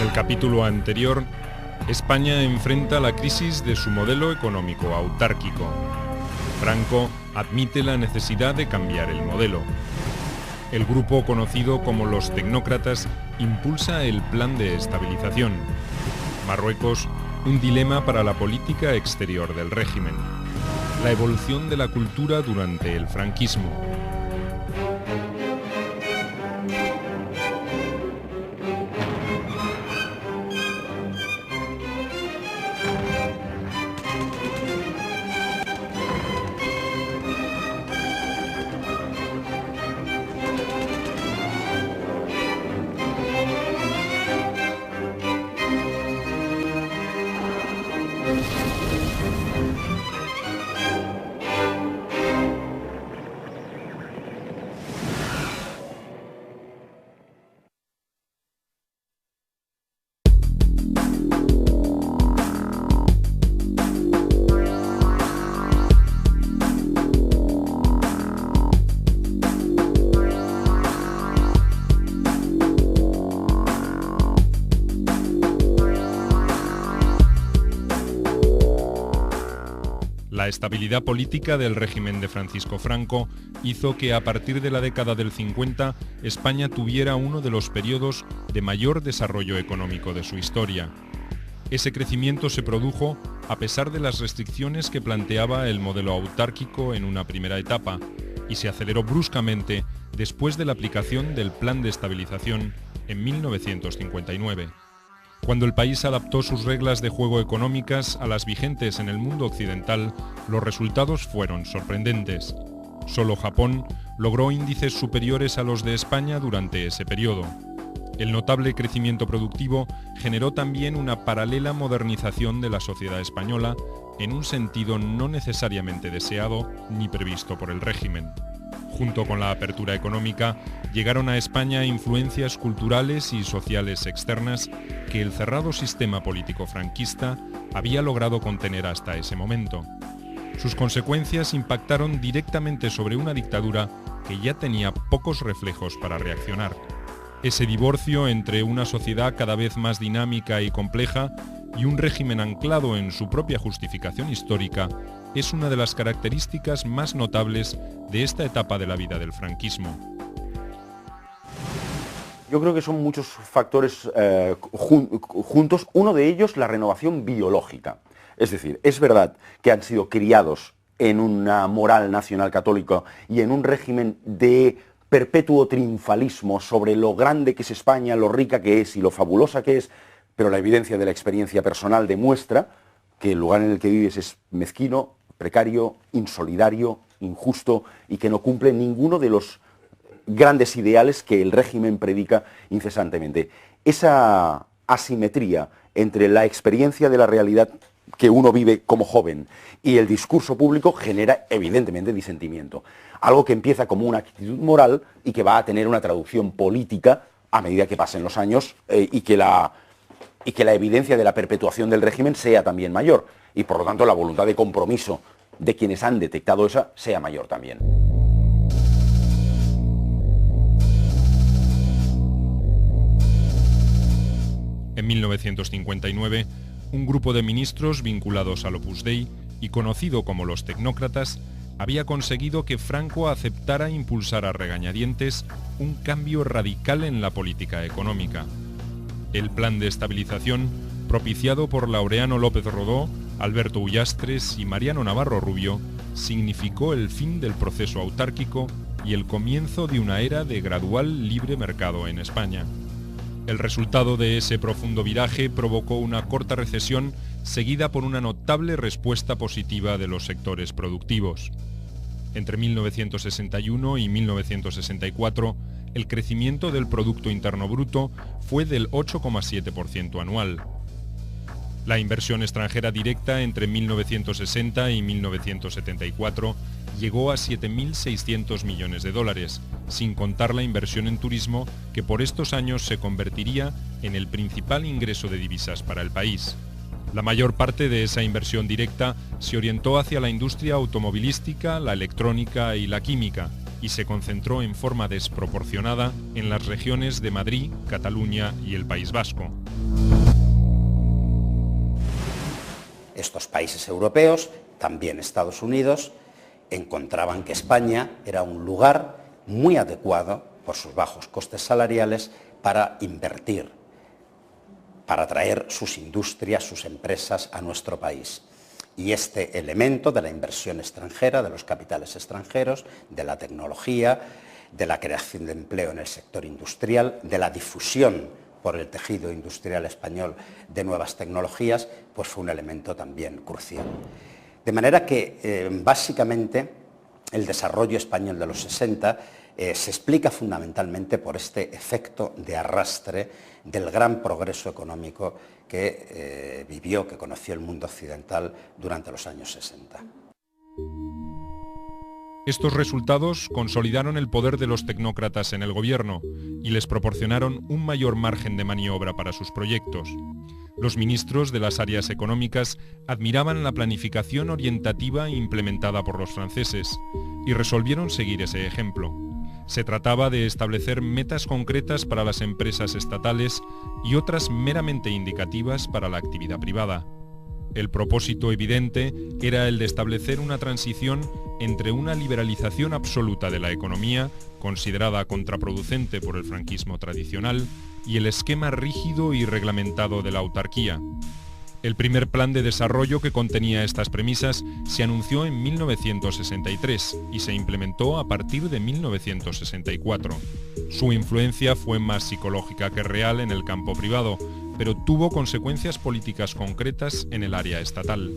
el capítulo anterior, España enfrenta la crisis de su modelo económico autárquico. Franco admite la necesidad de cambiar el modelo. El grupo conocido como los tecnócratas impulsa el plan de estabilización. Marruecos, un dilema para la política exterior del régimen. La evolución de la cultura durante el franquismo. La estabilidad política del régimen de Francisco Franco hizo que a partir de la década del 50 España tuviera uno de los periodos de mayor desarrollo económico de su historia. Ese crecimiento se produjo a pesar de las restricciones que planteaba el modelo autárquico en una primera etapa y se aceleró bruscamente después de la aplicación del Plan de Estabilización en 1959. Cuando el país adaptó sus reglas de juego económicas a las vigentes en el mundo occidental, los resultados fueron sorprendentes. Solo Japón logró índices superiores a los de España durante ese periodo. El notable crecimiento productivo generó también una paralela modernización de la sociedad española en un sentido no necesariamente deseado ni previsto por el régimen. Junto con la apertura económica, llegaron a España influencias culturales y sociales externas que el cerrado sistema político franquista había logrado contener hasta ese momento. Sus consecuencias impactaron directamente sobre una dictadura que ya tenía pocos reflejos para reaccionar. Ese divorcio entre una sociedad cada vez más dinámica y compleja y un régimen anclado en su propia justificación histórica es una de las características más notables de esta etapa de la vida del franquismo. Yo creo que son muchos factores juntos, uno de ellos la renovación biológica. Es decir, es verdad que han sido criados en una moral nacional católica y en un régimen de perpetuo triunfalismo sobre lo grande que es España, lo rica que es y lo fabulosa que es, pero la evidencia de la experiencia personal demuestra que el lugar en el que vives es mezquino, precario, insolidario, injusto y que no cumple ninguno de los grandes ideales que el régimen predica incesantemente. Esa asimetría entre la experiencia de la realidad que uno vive como joven y el discurso público genera evidentemente disentimiento. Algo que empieza como una actitud moral y que va a tener una traducción política a medida que pasen los años y que la evidencia de la perpetuación del régimen sea también mayor y por lo tanto la voluntad de compromiso de quienes han detectado esa sea mayor también. En 1959, un grupo de ministros vinculados al Opus Dei y conocido como los tecnócratas había conseguido que Franco aceptara impulsar a regañadientes un cambio radical en la política económica. El plan de estabilización, propiciado por Laureano López Rodó, Alberto Ullastres y Mariano Navarro Rubio, significó el fin del proceso autárquico y el comienzo de una era de gradual libre mercado en España. El resultado de ese profundo viraje provocó una corta recesión seguida por una notable respuesta positiva de los sectores productivos. Entre 1961 y 1964, el crecimiento del Producto Interno Bruto fue del 8,7% anual. La inversión extranjera directa entre 1960 y 1974 llegó a 7.600 millones de dólares, sin contar la inversión en turismo que por estos años se convertiría en el principal ingreso de divisas para el país. La mayor parte de esa inversión directa se orientó hacia la industria automovilística, la electrónica y la química, y se concentró en forma desproporcionada en las regiones de Madrid, Cataluña y el País Vasco. Estos países europeos, también Estados Unidos, encontraban que España era un lugar muy adecuado, por sus bajos costes salariales, para invertir, para traer sus industrias, sus empresas a nuestro país. Y este elemento de la inversión extranjera, de los capitales extranjeros, de la tecnología, de la creación de empleo en el sector industrial, de la difusión por el tejido industrial español de nuevas tecnologías, pues fue un elemento también crucial. De manera que, básicamente, el desarrollo español de los 60 se explica fundamentalmente por este efecto de arrastre del gran progreso económico que que conoció el mundo occidental durante los años 60. Estos resultados consolidaron el poder de los tecnócratas en el gobierno y les proporcionaron un mayor margen de maniobra para sus proyectos. Los ministros de las áreas económicas admiraban la planificación orientativa implementada por los franceses y resolvieron seguir ese ejemplo. Se trataba de establecer metas concretas para las empresas estatales y otras meramente indicativas para la actividad privada. El propósito evidente era el de establecer una transición entre una liberalización absoluta de la economía, considerada contraproducente por el franquismo tradicional, y el esquema rígido y reglamentado de la autarquía. El primer plan de desarrollo que contenía estas premisas se anunció en 1963 y se implementó a partir de 1964. Su influencia fue más psicológica que real en el campo privado, pero tuvo consecuencias políticas concretas en el área estatal.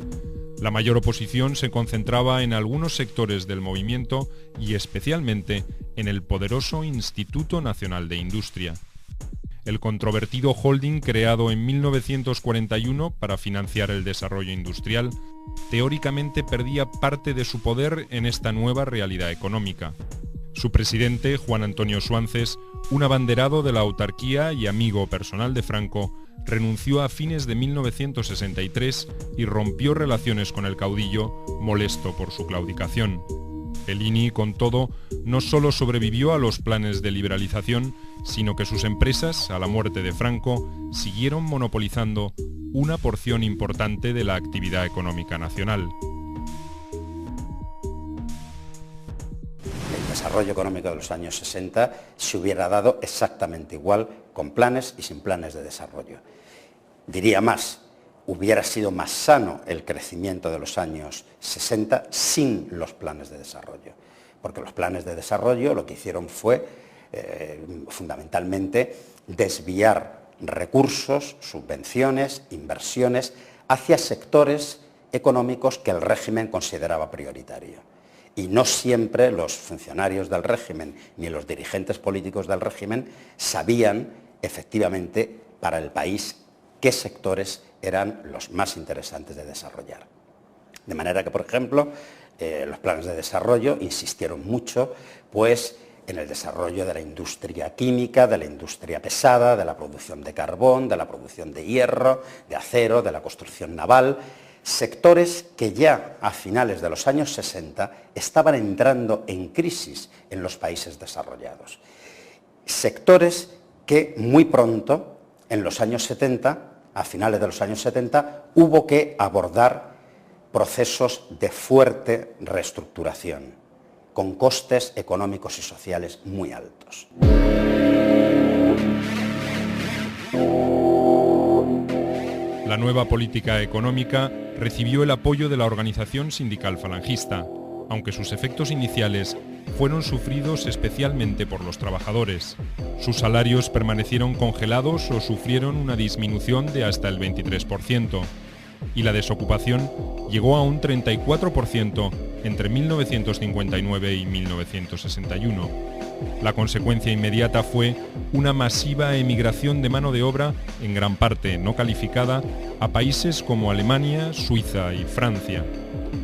La mayor oposición se concentraba en algunos sectores del movimiento y especialmente en el poderoso Instituto Nacional de Industria. El controvertido holding creado en 1941 para financiar el desarrollo industrial, teóricamente perdía parte de su poder en esta nueva realidad económica. Su presidente, Juan Antonio Suances, un abanderado de la autarquía y amigo personal de Franco, renunció a fines de 1963 y rompió relaciones con el caudillo, molesto por su claudicación. El INI, con todo, no solo sobrevivió a los planes de liberalización, sino que sus empresas, a la muerte de Franco, siguieron monopolizando una porción importante de la actividad económica nacional. El desarrollo económico de los años 60 se hubiera dado exactamente igual, con planes y sin planes de desarrollo. Diría más, hubiera sido más sano el crecimiento de los años 60 sin los planes de desarrollo, porque los planes de desarrollo lo que hicieron fue fundamentalmente desviar recursos, subvenciones, inversiones hacia sectores económicos que el régimen consideraba prioritario. Y no siempre los funcionarios del régimen ni los dirigentes políticos del régimen sabían efectivamente para el país qué sectores eran los más interesantes de desarrollar. De manera que, por ejemplo, los planes de desarrollo insistieron mucho pues, en el desarrollo de la industria química, de la industria pesada, de la producción de carbón, de la producción de hierro, de acero, de la construcción naval, sectores que ya a finales de los años 60 estaban entrando en crisis en los países desarrollados. Sectores que muy pronto, en los años 70, a finales de los años 70, hubo que abordar procesos de fuerte reestructuración, con costes económicos y sociales muy altos. La nueva política económica recibió el apoyo de la organización sindical falangista, aunque sus efectos iniciales fueron sufridos especialmente por los trabajadores. Sus salarios permanecieron congelados o sufrieron una disminución de hasta el 23%, y la desocupación llegó a un 34% entre 1959 y 1961. La consecuencia inmediata fue una masiva emigración de mano de obra, en gran parte no calificada, a países como Alemania, Suiza y Francia.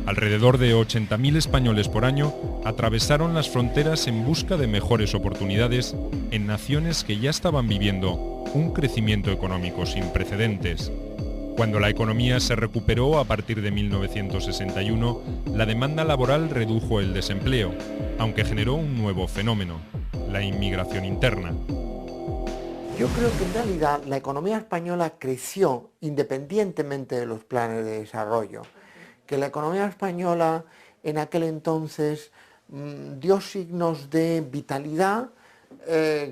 Alrededor de 80.000 españoles por año atravesaron las fronteras en busca de mejores oportunidades en naciones que ya estaban viviendo un crecimiento económico sin precedentes. Cuando la economía se recuperó a partir de 1961, la demanda laboral redujo el desempleo, aunque generó un nuevo fenómeno, la inmigración interna. Yo creo que en realidad la economía española creció independientemente de los planes de desarrollo, que la economía española en aquel entonces dio signos de vitalidad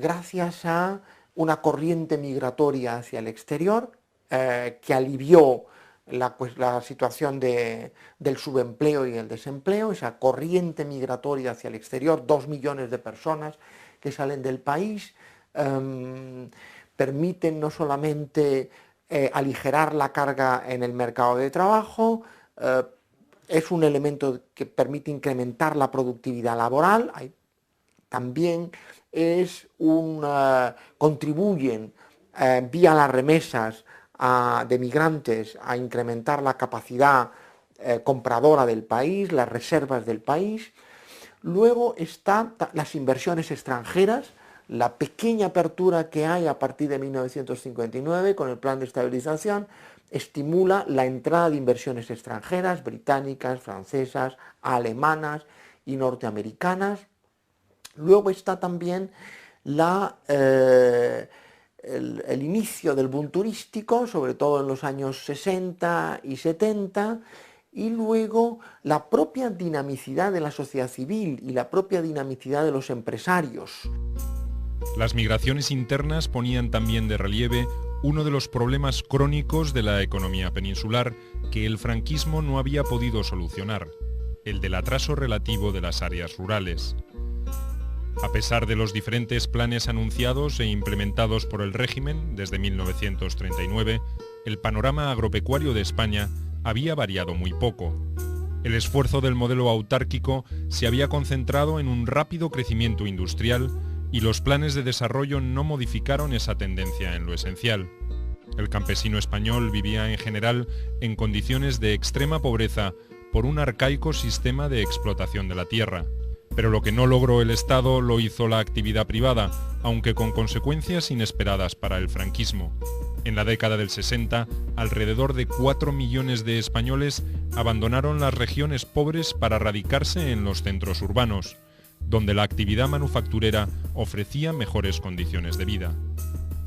gracias a una corriente migratoria hacia el exterior, que alivió la situación del subempleo y el desempleo, esa corriente migratoria hacia el exterior, 2 millones de personas que salen del país, permiten no solamente aligerar la carga en el mercado de trabajo, es un elemento que permite incrementar la productividad laboral, también contribuyen vía las remesas de migrantes a incrementar la capacidad compradora del país, las reservas del país. Luego están las inversiones extranjeras, la pequeña apertura que hay a partir de 1959 con el plan de estabilización estimula la entrada de inversiones extranjeras, británicas, francesas, alemanas y norteamericanas. Luego está también el inicio del boom turístico, sobre todo en los años 60 y 70, y luego la propia dinamicidad de la sociedad civil y la propia dinamicidad de los empresarios. Las migraciones internas ponían también de relieve uno de los problemas crónicos de la economía peninsular que el franquismo no había podido solucionar, el del atraso relativo de las áreas rurales. A pesar de los diferentes planes anunciados e implementados por el régimen desde 1939, el panorama agropecuario de España había variado muy poco. El esfuerzo del modelo autárquico se había concentrado en un rápido crecimiento industrial y los planes de desarrollo no modificaron esa tendencia en lo esencial. El campesino español vivía en general en condiciones de extrema pobreza por un arcaico sistema de explotación de la tierra. Pero lo que no logró el Estado lo hizo la actividad privada, aunque con consecuencias inesperadas para el franquismo. En la década del 60, alrededor de 4 millones de españoles abandonaron las regiones pobres para radicarse en los centros urbanos, donde la actividad manufacturera ofrecía mejores condiciones de vida.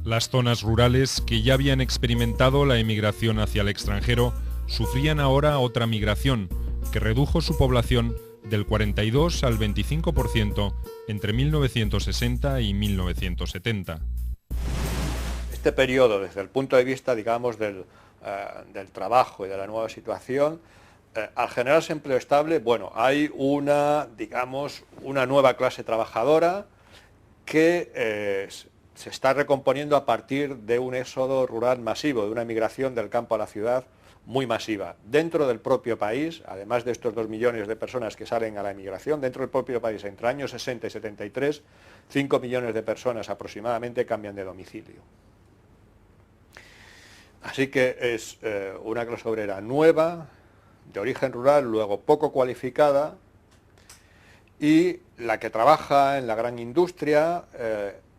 Las zonas rurales, que ya habían experimentado la emigración hacia el extranjero, sufrían ahora otra migración, que redujo su población del 42 al 25% entre 1960 y 1970. Este periodo, desde el punto de vista, digamos, del trabajo y de la nueva situación, al generarse empleo estable, bueno, hay una nueva clase trabajadora que se está recomponiendo a partir de un éxodo rural masivo, de una migración del campo a la ciudad muy masiva. Dentro del propio país, además de estos 2 millones de personas que salen a la emigración, dentro del propio país, entre años 60 y 73, 5 millones de personas aproximadamente cambian de domicilio. Así que es una clase obrera nueva, de origen rural, luego poco cualificada, y la que trabaja en la gran industria,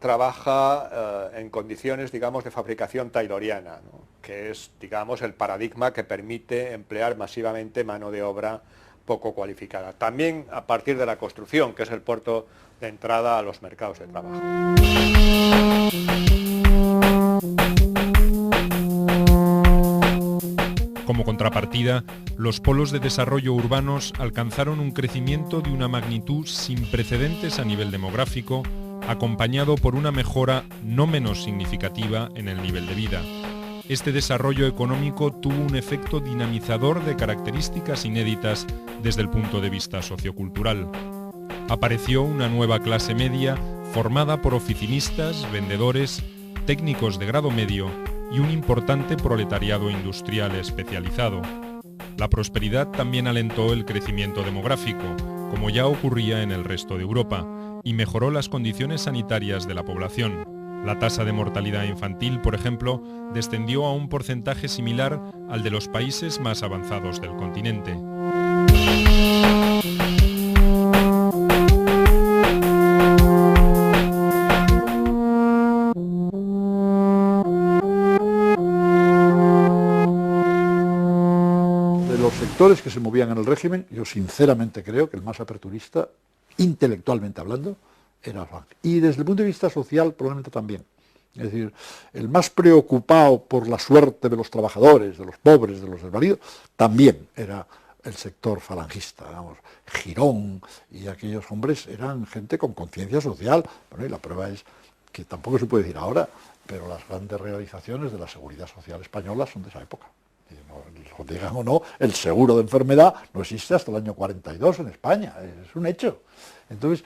trabaja en condiciones, digamos, de fabricación tayloriana, ¿no?, que es, digamos, el paradigma que permite emplear masivamente mano de obra poco cualificada. También a partir de la construcción, que es el puerto de entrada a los mercados de trabajo. Como contrapartida, los polos de desarrollo urbanos alcanzaron un crecimiento de una magnitud sin precedentes a nivel demográfico, acompañado por una mejora no menos significativa en el nivel de vida. Este desarrollo económico tuvo un efecto dinamizador de características inéditas desde el punto de vista sociocultural. Apareció una nueva clase media formada por oficinistas, vendedores, técnicos de grado medio y un importante proletariado industrial especializado. La prosperidad también alentó el crecimiento demográfico, como ya ocurría en el resto de Europa, y mejoró las condiciones sanitarias de la población. La tasa de mortalidad infantil, por ejemplo, descendió a un porcentaje similar al de los países más avanzados del continente. sectores que se movían en el régimen, yo sinceramente creo que el más aperturista, intelectualmente hablando, era Franco. Y desde el punto de vista social, probablemente también. Es decir, el más preocupado por la suerte de los trabajadores, de los pobres, de los desvalidos, también era el sector falangista. Digamos. Girón y aquellos hombres eran gente con conciencia social. Bueno, y la prueba es que tampoco se puede decir ahora, pero las grandes realizaciones de la seguridad social española son de esa época. Lo digan o no, el seguro de enfermedad no existe hasta el año 42 en España, es un hecho. Entonces,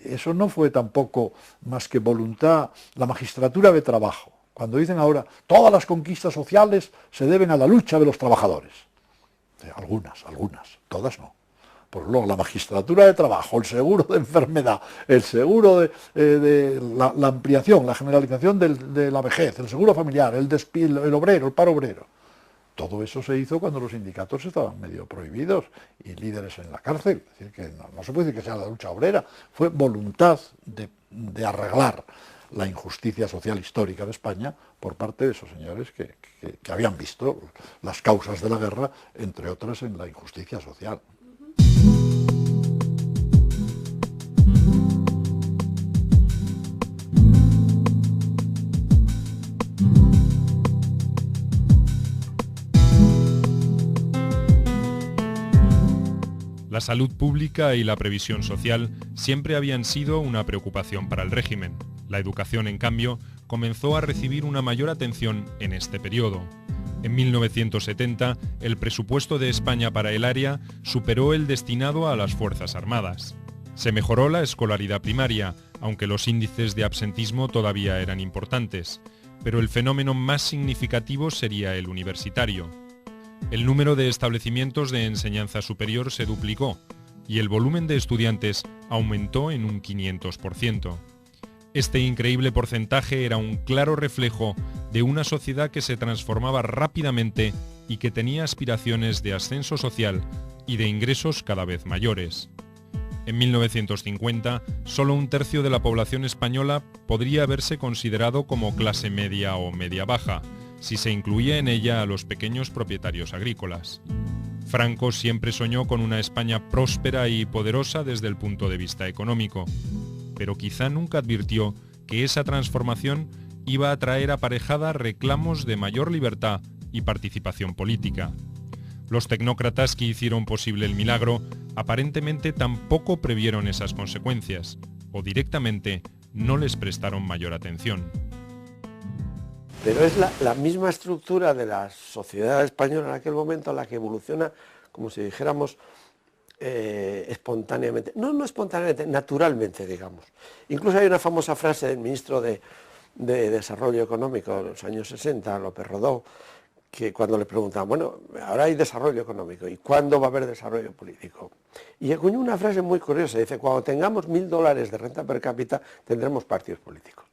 eso no fue tampoco más que voluntad. La magistratura de trabajo, cuando dicen ahora, todas las conquistas sociales se deben a la lucha de los trabajadores. Algunas, todas no. Por luego, la magistratura de trabajo, el seguro de enfermedad, el seguro de la ampliación, la generalización de la vejez, el seguro familiar, el obrero, el paro obrero. Todo eso se hizo cuando los sindicatos estaban medio prohibidos y líderes en la cárcel. Es decir, que no se puede decir que sea la lucha obrera. Fue voluntad de arreglar la injusticia social histórica de España por parte de esos señores que habían visto las causas de la guerra, entre otras en la injusticia social. La salud pública y la previsión social siempre habían sido una preocupación para el régimen. La educación, en cambio, comenzó a recibir una mayor atención en este periodo. En 1970, el presupuesto de España para el área superó el destinado a las Fuerzas Armadas. Se mejoró la escolaridad primaria, aunque los índices de absentismo todavía eran importantes, pero el fenómeno más significativo sería el universitario. El número de establecimientos de enseñanza superior se duplicó y el volumen de estudiantes aumentó en un 500%. Este increíble porcentaje era un claro reflejo de una sociedad que se transformaba rápidamente y que tenía aspiraciones de ascenso social y de ingresos cada vez mayores. En 1950, solo un tercio de la población española podría haberse considerado como clase media o media baja, si se incluía en ella a los pequeños propietarios agrícolas. Franco siempre soñó con una España próspera y poderosa desde el punto de vista económico, pero quizá nunca advirtió que esa transformación iba a traer aparejada reclamos de mayor libertad y participación política. Los tecnócratas que hicieron posible el milagro aparentemente tampoco previeron esas consecuencias, o directamente no les prestaron mayor atención. Pero es la misma estructura de la sociedad española en aquel momento la que evoluciona, como si dijéramos, espontáneamente. No espontáneamente, naturalmente, digamos. Incluso hay una famosa frase del ministro de Desarrollo Económico de los años 60, López Rodó, que cuando le preguntaban, bueno, ahora hay desarrollo económico, ¿y cuándo va a haber desarrollo político? Y acuñó una frase muy curiosa, dice, cuando tengamos $1000 de renta per cápita, tendremos partidos políticos.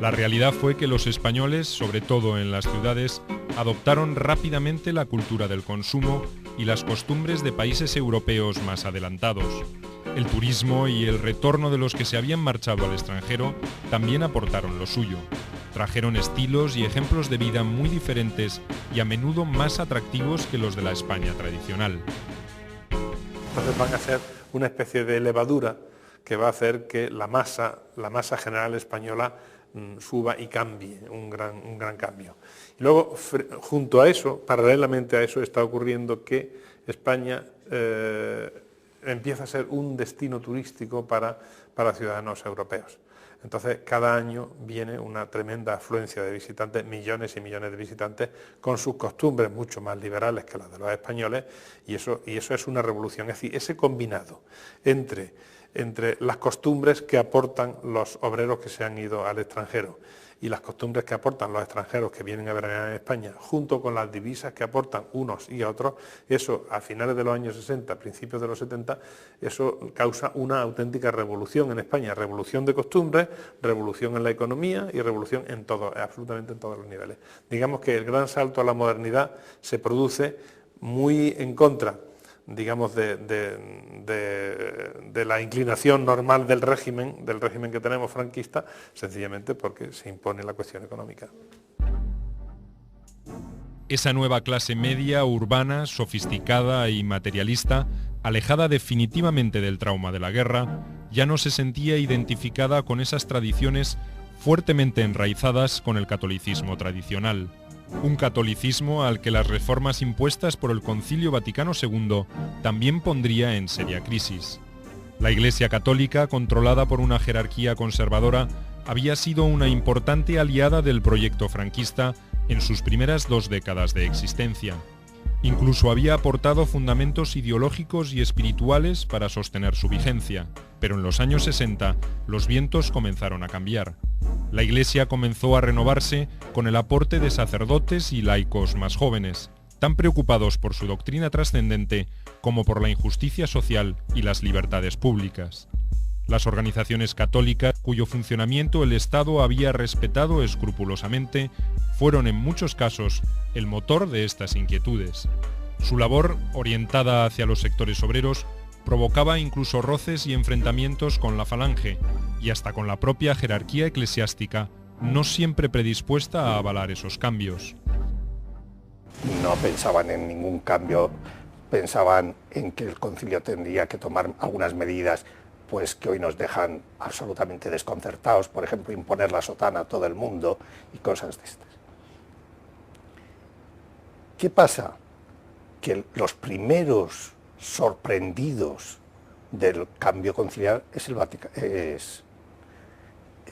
La realidad fue que los españoles, sobre todo en las ciudades, adoptaron rápidamente la cultura del consumo y las costumbres de países europeos más adelantados. El turismo y el retorno de los que se habían marchado al extranjero también aportaron lo suyo. Trajeron estilos y ejemplos de vida muy diferentes y a menudo más atractivos que los de la España tradicional. Entonces van a ser una especie de levadura que va a hacer que la masa general española suba y cambie, un gran cambio. Y luego, junto a eso, paralelamente a eso, está ocurriendo que España empieza a ser un destino turístico para ciudadanos europeos. Entonces, cada año viene una tremenda afluencia de visitantes, millones y millones de visitantes, con sus costumbres mucho más liberales que las de los españoles, y eso es una revolución. Es decir, ese combinado entre las costumbres que aportan los obreros que se han ido al extranjero y las costumbres que aportan los extranjeros que vienen a veranear en España, junto con las divisas que aportan unos y otros, eso a finales de los años 60, principios de los 70, eso causa una auténtica revolución en España, revolución de costumbres, revolución en la economía y revolución en todo, absolutamente en todos los niveles. Digamos que el gran salto a la modernidad se produce muy en contra, digamos, de la inclinación normal del régimen que tenemos franquista, sencillamente porque se impone la cuestión económica. Esa nueva clase media, urbana, sofisticada y materialista, alejada definitivamente del trauma de la guerra, ya no se sentía identificada con esas tradiciones fuertemente enraizadas con el catolicismo tradicional. Un catolicismo al que las reformas impuestas por el Concilio Vaticano II también pondría en seria crisis. La Iglesia Católica, controlada por una jerarquía conservadora, había sido una importante aliada del proyecto franquista en sus primeras 2 décadas de existencia. Incluso había aportado fundamentos ideológicos y espirituales para sostener su vigencia, pero en los años 60 los vientos comenzaron a cambiar. La Iglesia comenzó a renovarse con el aporte de sacerdotes y laicos más jóvenes, tan preocupados por su doctrina trascendente como por la injusticia social y las libertades públicas. Las organizaciones católicas, cuyo funcionamiento el Estado había respetado escrupulosamente, fueron en muchos casos el motor de estas inquietudes. Su labor, orientada hacia los sectores obreros, provocaba incluso roces y enfrentamientos con la falange y hasta con la propia jerarquía eclesiástica, no siempre predispuesta a avalar esos cambios. No pensaban en ningún cambio, pensaban en que el concilio tendría que tomar algunas medidas pues que hoy nos dejan absolutamente desconcertados, por ejemplo, imponer la sotana a todo el mundo y cosas de estas. ¿Qué pasa? Que los primeros sorprendidos del cambio conciliar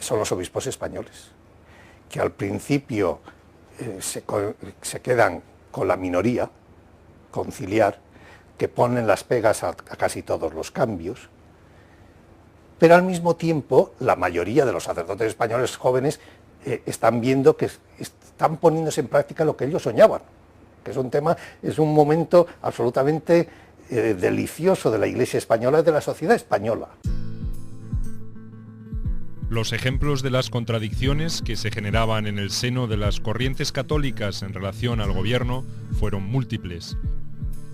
son los obispos españoles, que al principio se quedan con la minoría conciliar, que ponen las pegas a casi todos los cambios, pero al mismo tiempo la mayoría de los sacerdotes españoles jóvenes están viendo que están poniéndose en práctica lo que ellos soñaban, que es un momento absolutamente delicioso de la Iglesia española y de la sociedad española. Los ejemplos de las contradicciones que se generaban en el seno de las corrientes católicas en relación al gobierno fueron múltiples.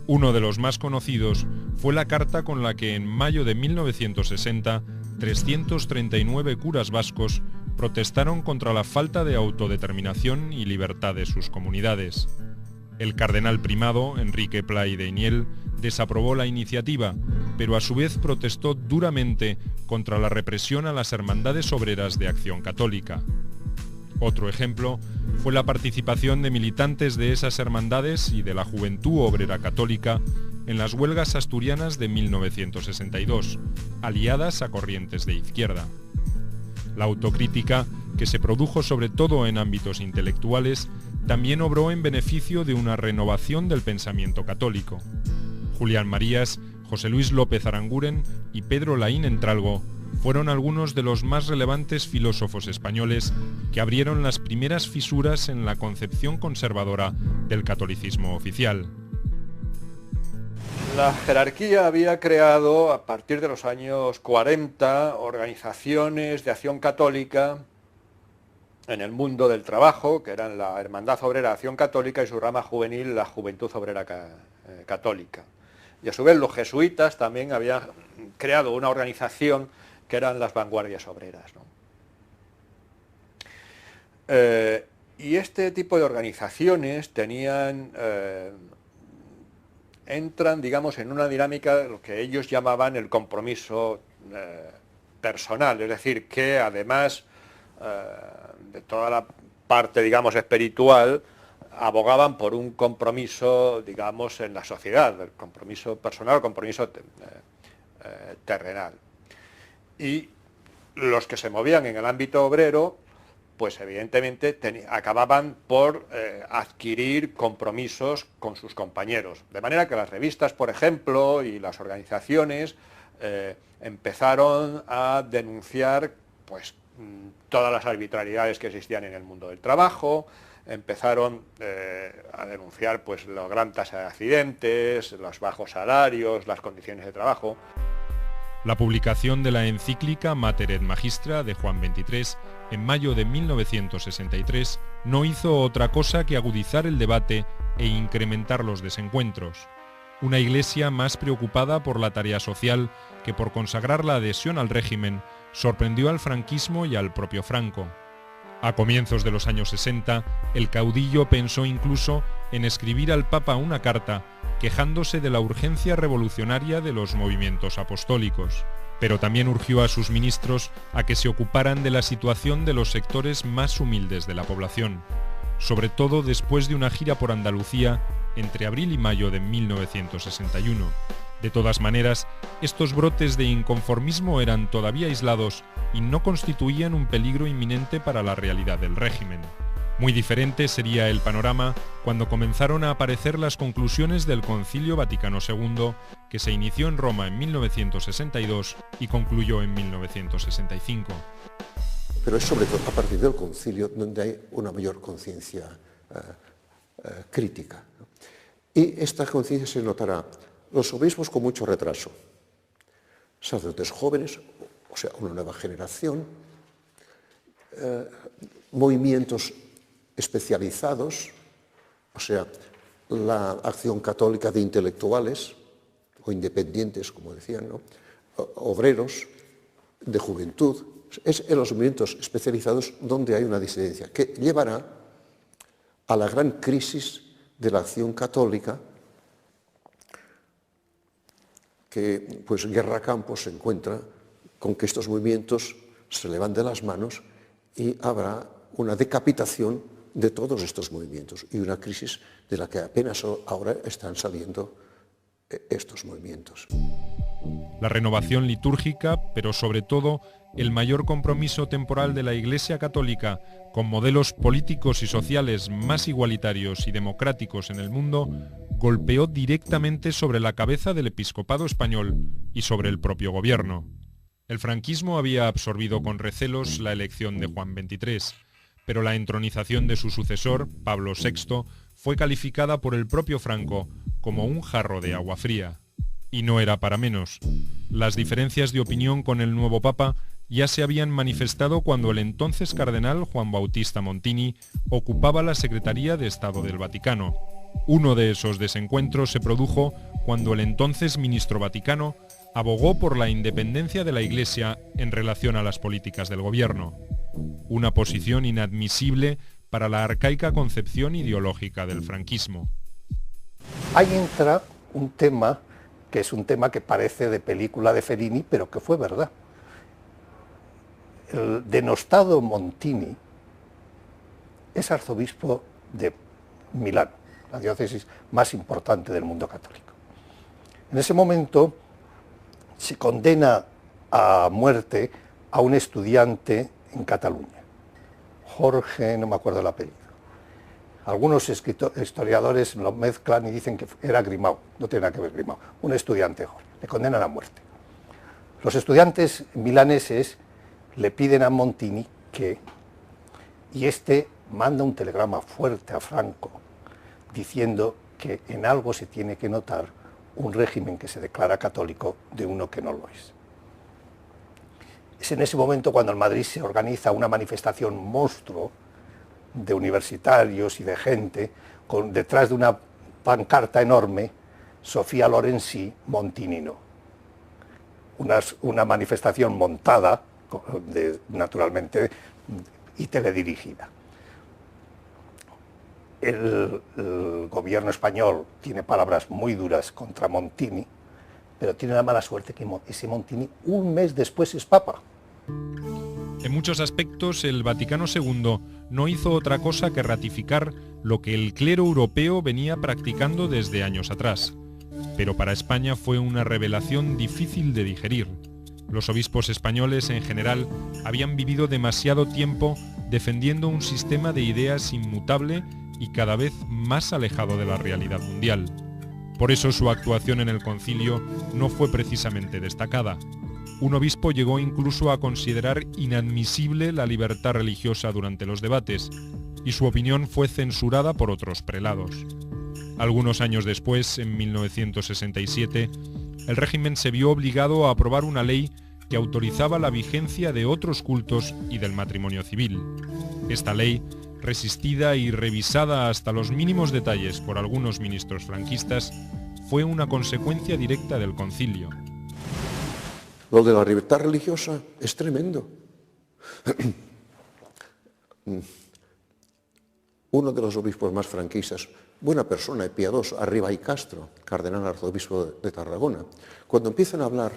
Uno de los más conocidos fue la carta con la que en mayo de 1960 339 curas vascos protestaron contra la falta de autodeterminación y libertad de sus comunidades. El cardenal primado, Enrique Pla y Daimiel, desaprobó la iniciativa, pero a su vez protestó duramente contra la represión a las hermandades obreras de Acción Católica. Otro ejemplo fue la participación de militantes de esas hermandades y de la Juventud Obrera Católica en las huelgas asturianas de 1962, aliadas a corrientes de izquierda. La autocrítica, que se produjo sobre todo en ámbitos intelectuales, también obró en beneficio de una renovación del pensamiento católico. Julián Marías, José Luis López Aranguren y Pedro Laín Entralgo fueron algunos de los más relevantes filósofos españoles que abrieron las primeras fisuras en la concepción conservadora del catolicismo oficial. La jerarquía había creado, a partir de los años 40, organizaciones de acción católica en el mundo del trabajo, que eran la Hermandad Obrera Acción Católica y su rama juvenil, la Juventud Obrera Católica. Y a su vez los jesuitas también habían creado una organización que eran las Vanguardias Obreras, ¿no? Y este tipo de organizaciones entran, digamos, en una dinámica de lo que ellos llamaban el compromiso personal, es decir, que además de toda la parte, digamos, espiritual, abogaban por un compromiso, digamos, en la sociedad, el compromiso personal, el compromiso terrenal. Y los que se movían en el ámbito obrero, pues evidentemente acababan por adquirir compromisos con sus compañeros. De manera que las revistas, por ejemplo, y las organizaciones empezaron a denunciar pues todas las arbitrariedades que existían en el mundo del trabajo, empezaron a denunciar pues la gran tasa de accidentes, los bajos salarios, las condiciones de trabajo. La publicación de la encíclica Mater et Magistra de Juan XXIII en mayo de 1963 no hizo otra cosa que agudizar el debate e incrementar los desencuentros. Una iglesia más preocupada por la tarea social que por consagrar la adhesión al régimen sorprendió al franquismo y al propio Franco. A comienzos de los años 60, el caudillo pensó incluso en escribir al Papa una carta quejándose de la urgencia revolucionaria de los movimientos apostólicos, pero también urgió a sus ministros a que se ocuparan de la situación de los sectores más humildes de la población, sobre todo después de una gira por Andalucía entre abril y mayo de 1961. De todas maneras, estos brotes de inconformismo eran todavía aislados y no constituían un peligro inminente para la realidad del régimen. Muy diferente sería el panorama cuando comenzaron a aparecer las conclusiones del Concilio Vaticano II, que se inició en Roma en 1962 y concluyó en 1965. Pero es sobre todo a partir del concilio donde hay una mayor conciencia crítica. Y esta conciencia se notará los obispos con mucho retraso, sacerdotes jóvenes, o sea, una nueva generación, movimientos especializados, o sea, la acción católica de intelectuales o independientes, como decían, ¿no? Obreros, de juventud. Es en los movimientos especializados donde hay una disidencia que llevará a la gran crisis de la acción católica que pues Guerra Campos se encuentra con que estos movimientos se le van de las manos y habrá una decapitación de todos estos movimientos y una crisis de la que apenas ahora están saliendo estos movimientos. La renovación litúrgica, pero sobre todo el mayor compromiso temporal de la Iglesia Católica con modelos políticos y sociales más igualitarios y democráticos en el mundo, golpeó directamente sobre la cabeza del episcopado español y sobre el propio gobierno. El franquismo había absorbido con recelos la elección de Juan XXIII, pero la entronización de su sucesor, Pablo VI, fue calificada por el propio Franco como un jarro de agua fría. Y no era para menos. Las diferencias de opinión con el nuevo Papa ya se habían manifestado cuando el entonces cardenal Juan Bautista Montini ocupaba la Secretaría de Estado del Vaticano. Uno de esos desencuentros se produjo cuando el entonces ministro vaticano abogó por la independencia de la Iglesia en relación a las políticas del gobierno. Una posición inadmisible para la arcaica concepción ideológica del franquismo. Ahí entra un tema que es un tema que parece de película de Fellini, pero que fue verdad. El denostado Montini es arzobispo de Milán, la diócesis más importante del mundo católico. En ese momento se condena a muerte a un estudiante en Cataluña, Jorge, no me acuerdo el apellido. Algunos historiadores lo mezclan y dicen que era Grimau, no tiene nada que ver Grimau, un estudiante joven, le condenan a muerte. Los estudiantes milaneses le piden a Montini y este manda un telegrama fuerte a Franco diciendo que en algo se tiene que notar un régimen que se declara católico de uno que no lo es. Es en ese momento cuando en Madrid se organiza una manifestación monstruo de universitarios y de gente, detrás de una pancarta enorme, Sofía Lorenzi, Montini no. Una manifestación montada, naturalmente, y teledirigida. El gobierno español tiene palabras muy duras contra Montini, pero tiene la mala suerte que ese Montini un mes después es papa. En muchos aspectos, el Vaticano II no hizo otra cosa que ratificar lo que el clero europeo venía practicando desde años atrás. Pero para España fue una revelación difícil de digerir. Los obispos españoles, en general, habían vivido demasiado tiempo defendiendo un sistema de ideas inmutable y cada vez más alejado de la realidad mundial. Por eso su actuación en el concilio no fue precisamente destacada. Un obispo llegó incluso a considerar inadmisible la libertad religiosa durante los debates, y su opinión fue censurada por otros prelados. Algunos años después, en 1967, el régimen se vio obligado a aprobar una ley que autorizaba la vigencia de otros cultos y del matrimonio civil. Esta ley, resistida y revisada hasta los mínimos detalles por algunos ministros franquistas, fue una consecuencia directa del concilio. Lo de la libertad religiosa es tremendo. uno de los obispos más franquistas, buena persona y piadoso, Arriba y Castro, cardenal arzobispo de Tarragona, cuando empiezan a hablar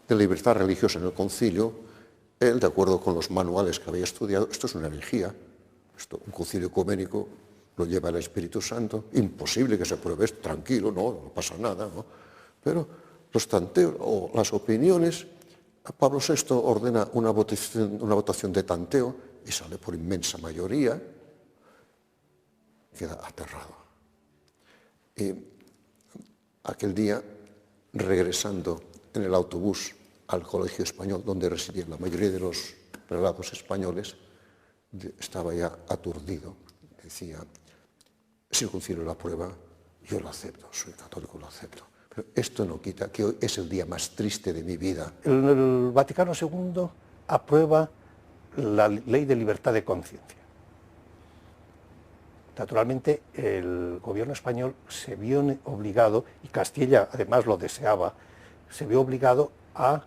de libertad religiosa en el concilio, él, de acuerdo con los manuales que había estudiado, esto es una herejía, un concilio ecuménico lo lleva el Espíritu Santo, imposible que se apruebe esto, tranquilo, no pasa nada, ¿no? Pero los tanteos o las opiniones, Pablo VI ordena una votación de tanteo y sale por inmensa mayoría, queda aterrado. Y aquel día, regresando en el autobús al Colegio Español, donde residían la mayoría de los prelados españoles, estaba ya aturdido. Decía, si el concilio lo aprueba, yo lo acepto, soy católico, lo acepto. Pero esto no quita que hoy es el día más triste de mi vida. El Vaticano II aprueba la ley de libertad de conciencia. Naturalmente, el gobierno español se vio obligado, y Castilla además lo deseaba, se vio obligado a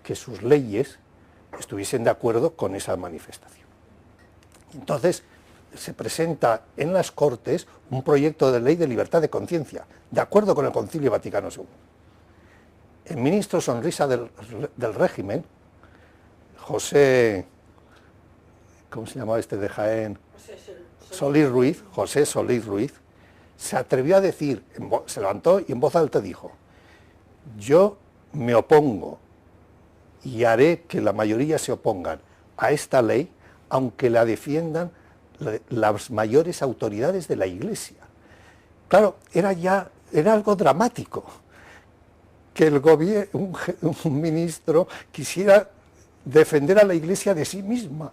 que sus leyes estuviesen de acuerdo con esa manifestación. Entonces, se presenta en las Cortes un proyecto de ley de libertad de conciencia, de acuerdo con el Concilio Vaticano II. El ministro sonrisa del régimen, José, ¿cómo se llamaba este de Jaén? José Solís Ruiz, se atrevió a decir, se levantó y en voz alta dijo, yo me opongo y haré que la mayoría se opongan a esta ley, aunque la defiendan las mayores autoridades de la Iglesia. Claro, era algo dramático que un ministro quisiera defender a la Iglesia de sí misma.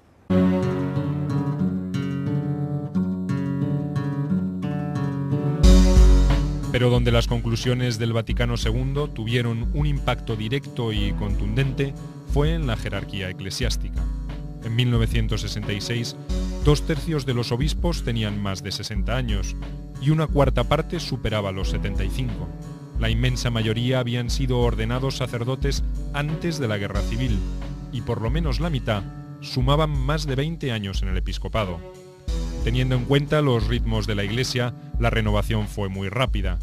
Pero donde las conclusiones del Vaticano II tuvieron un impacto directo y contundente fue en la jerarquía eclesiástica. En 1966, 2/3 de los obispos tenían más de 60 años y una cuarta parte superaba los 75. La inmensa mayoría habían sido ordenados sacerdotes antes de la Guerra Civil y por lo menos la mitad sumaban más de 20 años en el episcopado. Teniendo en cuenta los ritmos de la Iglesia, la renovación fue muy rápida.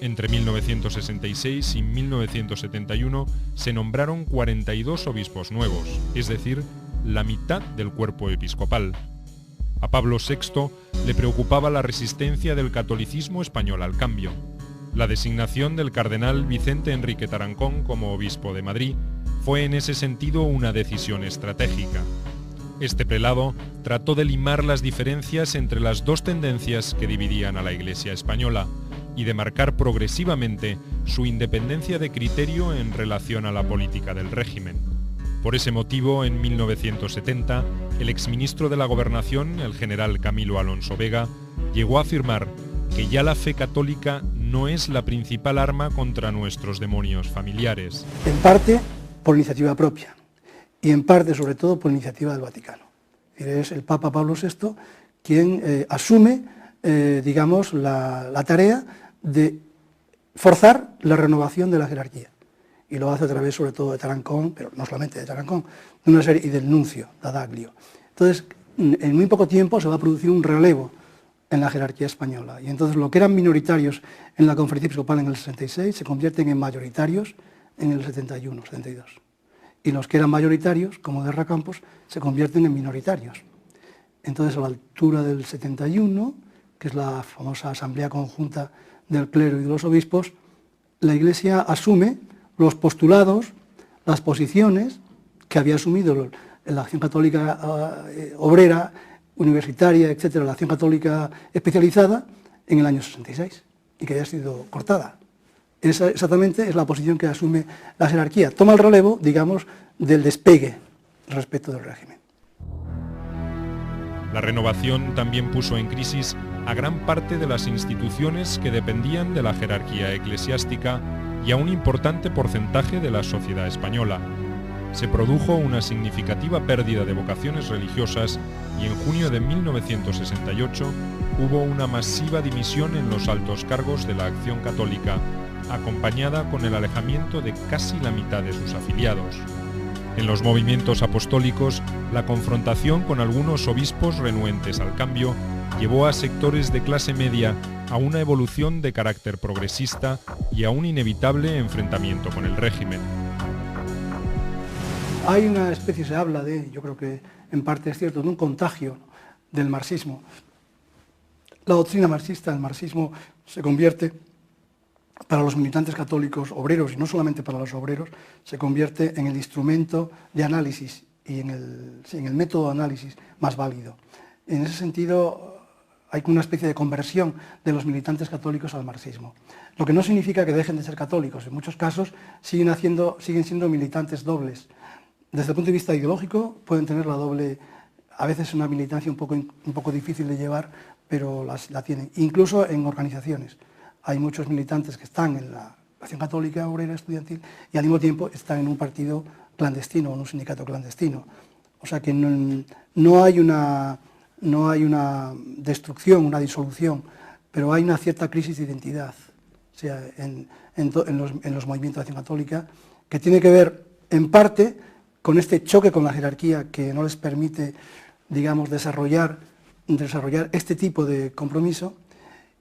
Entre 1966 y 1971 se nombraron 42 obispos nuevos, es decir, la mitad del cuerpo episcopal. A Pablo VI le preocupaba la resistencia del catolicismo español al cambio. La designación del cardenal Vicente Enrique Tarancón como obispo de Madrid fue en ese sentido una decisión estratégica. Este prelado trató de limar las diferencias entre las dos tendencias que dividían a la Iglesia española y de marcar progresivamente su independencia de criterio en relación a la política del régimen. Por ese motivo, en 1970, el exministro de la Gobernación, el general Camilo Alonso Vega, llegó a afirmar que ya la fe católica no es la principal arma contra nuestros demonios familiares. En parte por iniciativa propia y en parte, sobre todo, por iniciativa del Vaticano. Es el Papa Pablo VI quien asume, digamos, la tarea de forzar la renovación de la jerarquía. Y lo hace a través, sobre todo, de Tarancón, pero no solamente de Tarancón, de una serie, y del nuncio, D'Adaglio. Entonces, en muy poco tiempo se va a producir un relevo en la jerarquía española. Y entonces lo que eran minoritarios en la conferencia episcopal en el 66 se convierten en mayoritarios en el 71, 72. Y los que eran mayoritarios, como Guerra Campos, se convierten en minoritarios. Entonces, a la altura del 71, que es la famosa Asamblea Conjunta del Clero y de los Obispos, la Iglesia asume los postulados, las posiciones que había asumido la Acción Católica Obrera, Universitaria, etcétera, la Acción Católica Especializada, en el año 66, y que haya sido cortada. Esa exactamente es la posición que asume la jerarquía. Toma el relevo, digamos, del despegue respecto del régimen. La renovación también puso en crisis a gran parte de las instituciones que dependían de la jerarquía eclesiástica y a un importante porcentaje de la sociedad española. Se produjo una significativa pérdida de vocaciones religiosas y en junio de 1968 hubo una masiva dimisión en los altos cargos de la Acción Católica, acompañada con el alejamiento de casi la mitad de sus afiliados. En los movimientos apostólicos, la confrontación con algunos obispos renuentes al cambio llevó a sectores de clase media a una evolución de carácter progresista y a un inevitable enfrentamiento con el régimen. Hay una especie, se habla de, yo creo que en parte es cierto, de un contagio del marxismo. La doctrina marxista, el marxismo, se convierte, para los militantes católicos obreros, y no solamente para los obreros, se convierte en el instrumento de análisis y en el método de análisis más válido. En ese sentido, hay una especie de conversión de los militantes católicos al marxismo. Lo que no significa que dejen de ser católicos. En muchos casos siguen siendo militantes dobles. Desde el punto de vista ideológico pueden tener la doble, a veces una militancia un poco difícil de llevar, pero la tienen. Incluso en organizaciones. Hay muchos militantes que están en la Acción Católica Obrera Estudiantil y al mismo tiempo están en un partido clandestino, en un sindicato clandestino. O sea que no hay una destrucción, una disolución, pero hay una cierta crisis de identidad, o sea, en los movimientos de Acción Católica, que tiene que ver, en parte, con este choque con la jerarquía que no les permite, digamos, desarrollar este tipo de compromiso,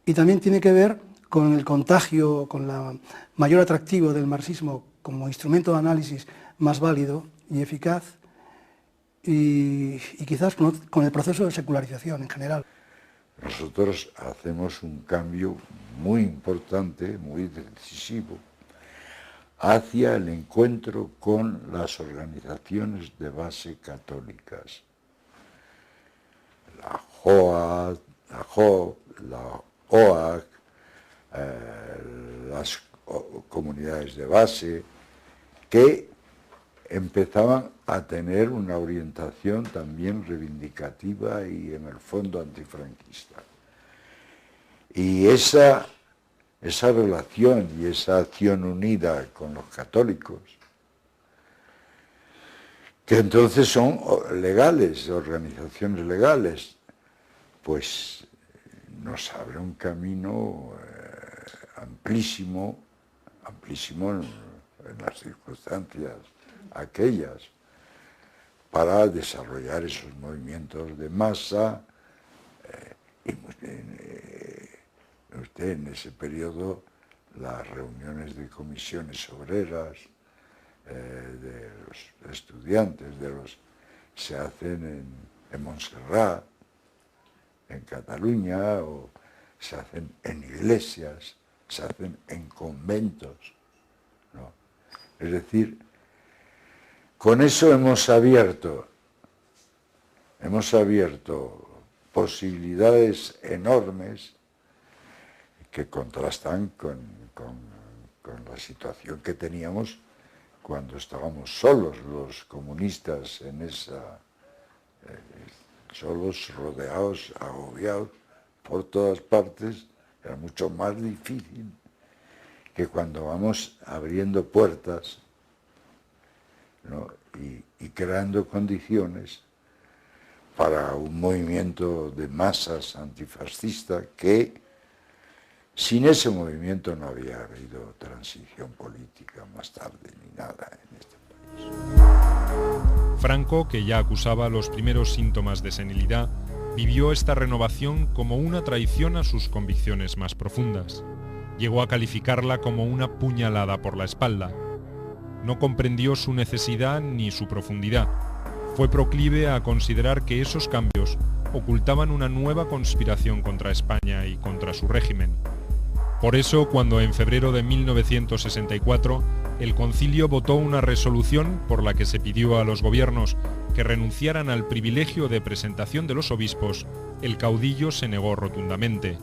y también tiene que ver con el contagio, con el mayor atractivo del marxismo como instrumento de análisis más válido y eficaz, y quizás con el proceso de secularización en general. Nosotros hacemos un cambio muy importante, muy decisivo, hacia el encuentro con las organizaciones de base católicas. La JOA, la JOP, la OAC, las comunidades de base, que empezaban a tener una orientación también reivindicativa y en el fondo antifranquista. Y esa relación y esa acción unida con los católicos, que entonces son legales, organizaciones legales, pues nos abre un camino amplísimo en las circunstancias aquellas, para desarrollar esos movimientos de masa. Y usted en ese periodo, las reuniones de comisiones obreras, de los estudiantes, se hacen en Montserrat, en Cataluña, o se hacen en iglesias, se hacen en conventos, ¿no? Es decir, con eso hemos abierto posibilidades enormes que contrastan con la situación que teníamos cuando estábamos solos los comunistas solos, rodeados, agobiados por todas partes. Era mucho más difícil que cuando vamos abriendo puertas, ¿no? y creando condiciones para un movimiento de masas antifascista que sin ese movimiento no había habido transición política más tarde ni nada en este país. Franco, que ya acusaba los primeros síntomas de senilidad, vivió esta renovación como una traición a sus convicciones más profundas. Llegó a calificarla como una puñalada por la espalda. No comprendió su necesidad ni su profundidad. Fue proclive a considerar que esos cambios ocultaban una nueva conspiración contra España y contra su régimen. Por eso, cuando en febrero de 1964 el concilio votó una resolución por la que se pidió a los gobiernos que renunciaran al privilegio de presentación de los obispos, el caudillo se negó rotundamente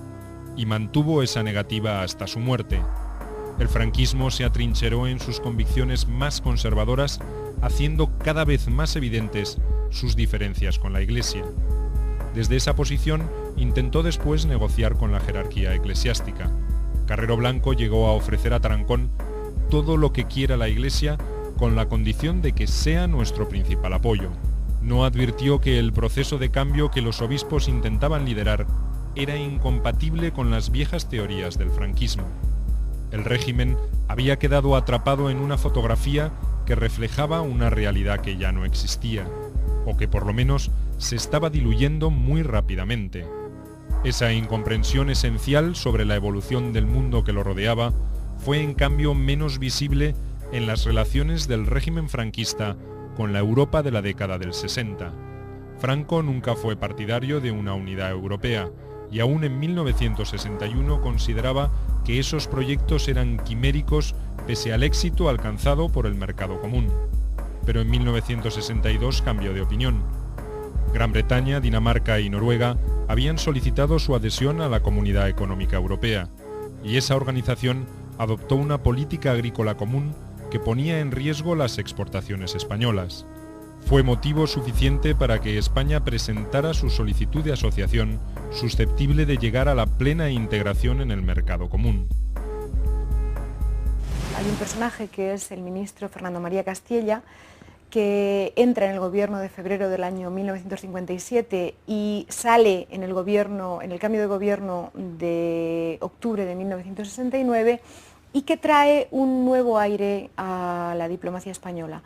y mantuvo esa negativa hasta su muerte. El franquismo se atrincheró en sus convicciones más conservadoras, haciendo cada vez más evidentes sus diferencias con la Iglesia. Desde esa posición intentó después negociar con la jerarquía eclesiástica. Carrero Blanco llegó a ofrecer a Tarancón todo lo que quiera la Iglesia con la condición de que sea nuestro principal apoyo. No advirtió que el proceso de cambio que los obispos intentaban liderar era incompatible con las viejas teorías del franquismo. El régimen había quedado atrapado en una fotografía que reflejaba una realidad que ya no existía, o que por lo menos se estaba diluyendo muy rápidamente. Esa incomprensión esencial sobre la evolución del mundo que lo rodeaba fue en cambio menos visible en las relaciones del régimen franquista con la Europa de la década del 60. Franco nunca fue partidario de una unidad europea y aún en 1961 consideraba que esos proyectos eran quiméricos pese al éxito alcanzado por el mercado común. Pero en 1962 cambió de opinión. Gran Bretaña, Dinamarca y Noruega habían solicitado su adhesión a la Comunidad Económica Europea, y esa organización adoptó una política agrícola común que ponía en riesgo las exportaciones españolas. Fue motivo suficiente para que España presentara su solicitud de asociación susceptible de llegar a la plena integración en el mercado común. Hay un personaje que es el ministro Fernando María Castella, que entra en el gobierno de febrero del año 1957 y sale en el cambio de gobierno de octubre de 1969, y que trae un nuevo aire a la diplomacia española.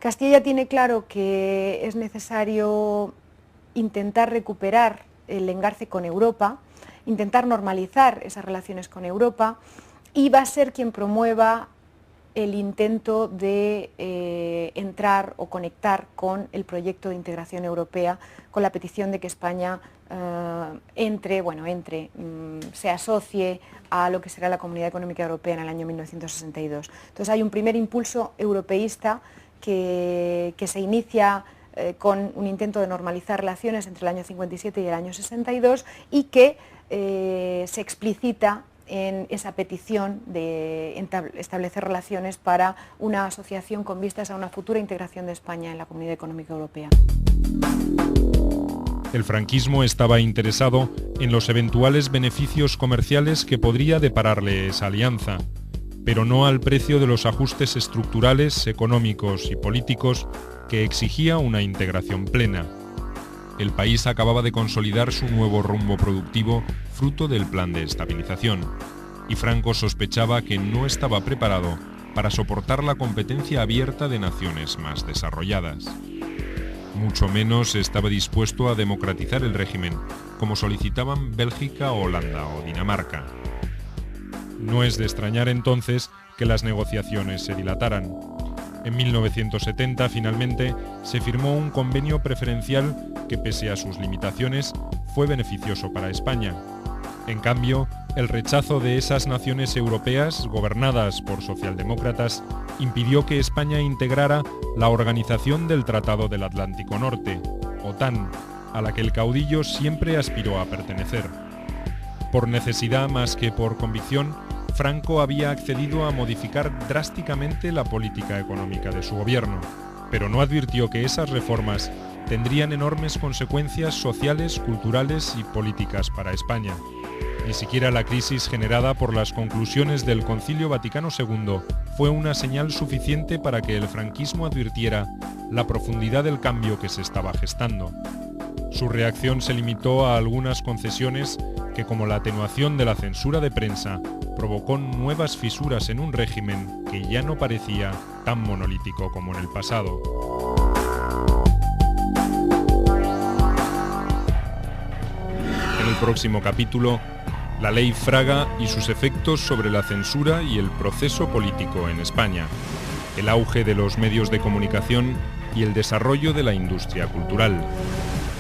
Castella tiene claro que es necesario intentar recuperar el engarce con Europa, intentar normalizar esas relaciones con Europa, y va a ser quien promueva el intento de entrar o conectar con el proyecto de integración europea, con la petición de que España se asocie a lo que será la Comunidad Económica Europea en el año 1962. Entonces hay un primer impulso europeísta que se inicia con un intento de normalizar relaciones entre el año 57 y el año 62, y que se explicita en esa petición de establecer relaciones para una asociación con vistas a una futura integración de España en la Comunidad Económica Europea. El franquismo estaba interesado en los eventuales beneficios comerciales que podría depararle esa alianza, pero no al precio de los ajustes estructurales, económicos y políticos que exigía una integración plena. El país acababa de consolidar su nuevo rumbo productivo fruto del plan de estabilización, y Franco sospechaba que no estaba preparado para soportar la competencia abierta de naciones más desarrolladas. Mucho menos estaba dispuesto a democratizar el régimen, como solicitaban Bélgica, Holanda o Dinamarca. No es de extrañar entonces que las negociaciones se dilataran. En 1970, finalmente, se firmó un convenio preferencial que, pese a sus limitaciones, fue beneficioso para España. En cambio, el rechazo de esas naciones europeas, gobernadas por socialdemócratas, impidió que España integrara la Organización del Tratado del Atlántico Norte, OTAN, a la que el caudillo siempre aspiró a pertenecer. Por necesidad más que por convicción, Franco había accedido a modificar drásticamente la política económica de su gobierno, pero no advirtió que esas reformas tendrían enormes consecuencias sociales, culturales y políticas para España. Ni siquiera la crisis generada por las conclusiones del Concilio Vaticano II fue una señal suficiente para que el franquismo advirtiera la profundidad del cambio que se estaba gestando. Su reacción se limitó a algunas concesiones que, como la atenuación de la censura de prensa, provocó nuevas fisuras en un régimen que ya no parecía tan monolítico como en el pasado. En el próximo capítulo, la Ley Fraga y sus efectos sobre la censura y el proceso político en España, el auge de los medios de comunicación y el desarrollo de la industria cultural,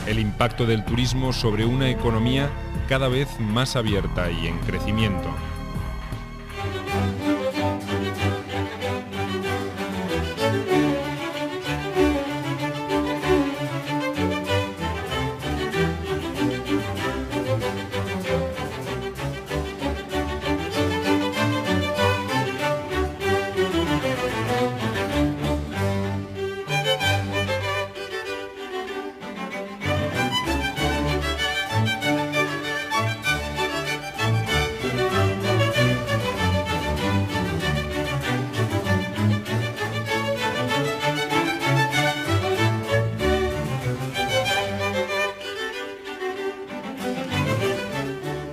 el impacto del turismo sobre una economía cada vez más abierta y en crecimiento,